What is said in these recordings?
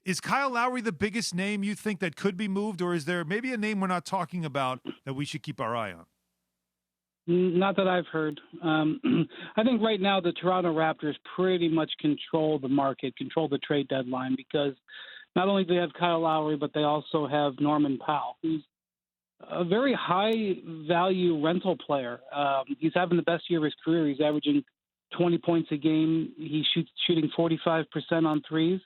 Is Kyle Lowry the biggest name you think that could be moved, or is there maybe a name we're not talking about that we should keep our eye on? Not that I've heard. I think right now the Toronto Raptors pretty much control the market, control the trade deadline, because not only do they have Kyle Lowry, but they also have Norman Powell, who's a very high-value rental player. He's having the best year of his career. He's averaging 20 points a game. He's shooting 45% on threes.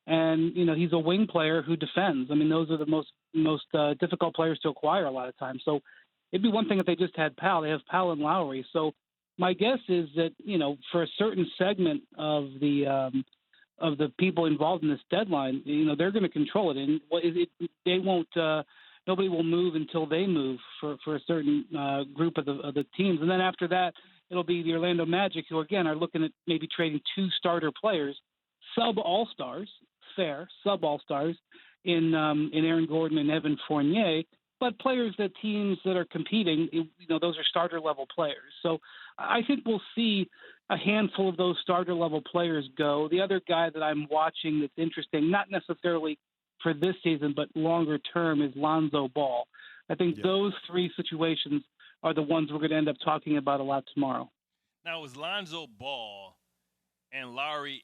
And, he's a wing player who defends. I mean, those are the most difficult players to acquire a lot of times. So it'd be one thing if they just had Powell. They have Powell and Lowry. So my guess is that, for a certain segment of the people involved in this deadline, they're going to control it. And they won't nobody will move until they move for a certain group of the teams. And then after that, it'll be the Orlando Magic, who, again, are looking at maybe trading 2 starter players, sub-all-stars, sub-all-stars in Aaron Gordon and Evan Fournier, but players that teams that are competing, those are starter-level players. So I think we'll see a handful of those starter-level players go. The other guy that I'm watching that's interesting, not necessarily for this season, but longer term, is Lonzo Ball. I think those 3 situations are the ones we're going to end up talking about a lot tomorrow. Now, is Lonzo Ball and Lowry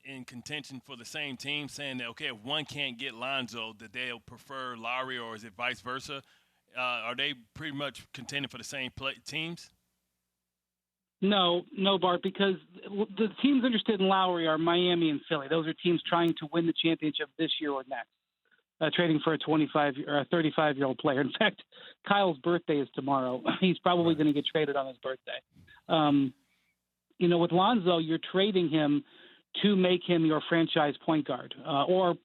in contention for the same team, saying that, okay, if one can't get Lonzo, that they'll prefer Lowry, or is it vice versa? Are they pretty much contending for the same teams? No, Bart, because the teams interested in Lowry are Miami and Philly. Those are teams trying to win the championship this year or next, trading for a 25 or a 35-year-old player. In fact, Kyle's birthday is tomorrow. He's probably going to get traded on his birthday. With Lonzo, you're trading him to make him your franchise point guard, or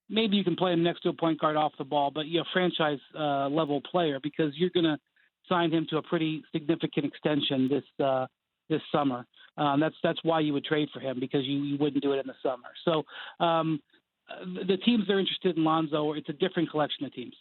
maybe you can play him next to a point guard off the ball, but you're a franchise level player, because you're going to sign him to a pretty significant extension this summer. That's why you would trade for him, because you wouldn't do it in the summer. So the teams that are interested in Lonzo, it's a different collection of teams.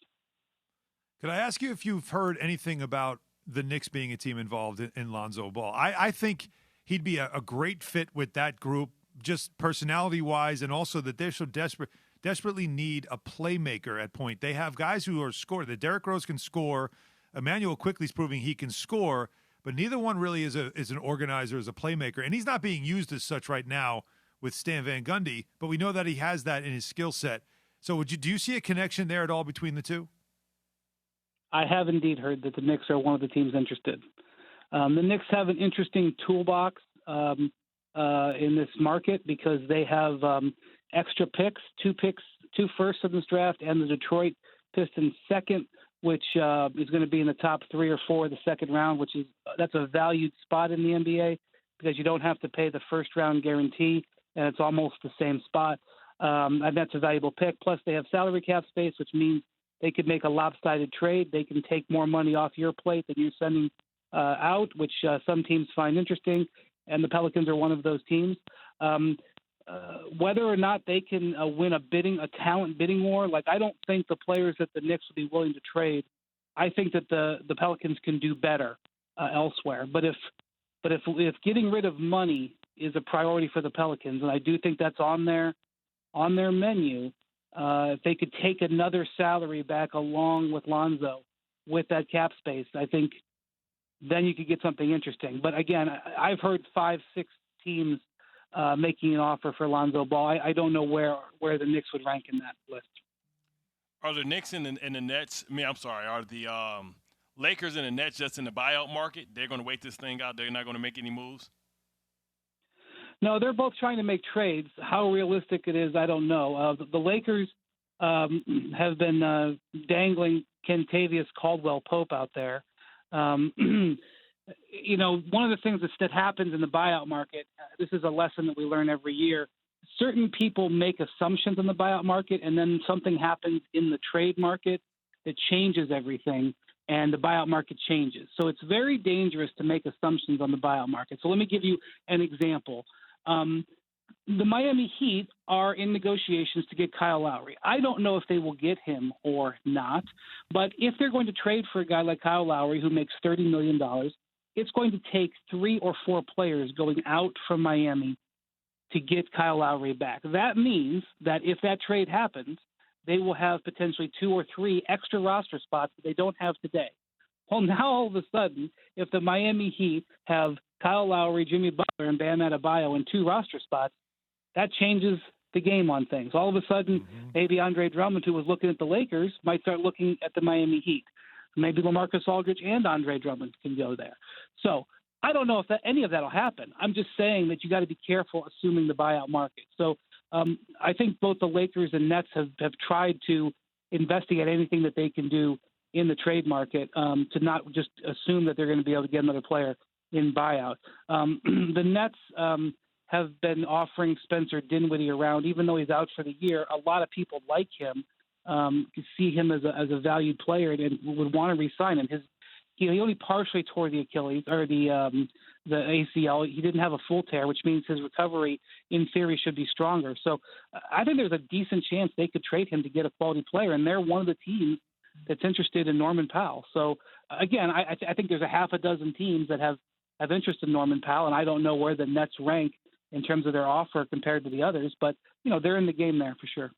Could I ask you if you've heard anything about the Knicks being a team involved in Lonzo Ball? I think he'd be a great fit with that group, just personality-wise, and also that they're so desperately need a playmaker at point. They have guys who are scoring. The Derrick Rose can score. Emmanuel Quickley's proving he can score, but neither one really is an organizer, as a playmaker. And he's not being used as such right now with Stan Van Gundy, but we know that he has that in his skill set. So do you see a connection there at all between the two? I have indeed heard that the Knicks are one of the teams interested. The Knicks have an interesting toolbox in this market, because they have extra picks, 2 firsts in this draft, and the Detroit Pistons second, which is going to be in the top 3 or 4 of the second round, that's a valued spot in the NBA, because you don't have to pay the first round guarantee, and it's almost the same spot. And that's a valuable pick. Plus, they have salary cap space, which means they could make a lopsided trade. They can take more money off your plate than you're sending out, which some teams find interesting, and the Pelicans are one of those teams. Whether or not they can win a talent bidding war, I don't think the players that the Knicks would be willing to trade. I think that the Pelicans can do better elsewhere. But if getting rid of money is a priority for the Pelicans, and I do think that's on their menu, if they could take another salary back along with Lonzo with that cap space, I think then you could get something interesting. But again, I've heard 5-6 teams making an offer for Lonzo Ball. I don't know where the Knicks would rank in that list. Are the Knicks and the Nets? Are the Lakers and the Nets just in the buyout market? They're going to wait this thing out. They're not going to make any moves. No, they're both trying to make trades. How realistic it is, I don't know. The Lakers have been dangling Kentavious Caldwell-Pope out there. One of the things that happens in the buyout market, this is a lesson that we learn every year. Certain people make assumptions in the buyout market, and then something happens in the trade market that changes everything, and the buyout market changes. So it's very dangerous to make assumptions on the buyout market. So let me give you an example. The Miami Heat are in negotiations to get Kyle Lowry. I don't know if they will get him or not, but if they're going to trade for a guy like Kyle Lowry, who makes $30 million, it's going to take 3 or 4 players going out from Miami to get Kyle Lowry back. That means that if that trade happens, they will have potentially 2 or 3 extra roster spots that they don't have today. Well, now all of a sudden, if the Miami Heat have Kyle Lowry, Jimmy Butler, and Bam Adebayo in 2 roster spots, that changes the game on things. All of a sudden, maybe Andre Drummond, who was looking at the Lakers, might start looking at the Miami Heat. Maybe LaMarcus Aldridge and Andre Drummond can go there. So I don't know if any of that will happen. I'm just saying that you got to be careful assuming the buyout market. So I think both the Lakers and Nets have tried to investigate anything that they can do in the trade market to not just assume that they're going to be able to get another player in buyout. The Nets have been offering Spencer Dinwiddie around, even though he's out for the year. A lot of people like him, see him as a valued player and would want to re-sign him. He only partially tore the Achilles or the ACL. He didn't have a full tear, which means his recovery, in theory, should be stronger. So I think there's a decent chance they could trade him to get a quality player, and they're one of the teams that's interested in Norman Powell. So again, I think there's a half a dozen teams that have interest in Norman Powell, and I don't know where the Nets rank in terms of their offer compared to the others, but they're in the game there for sure.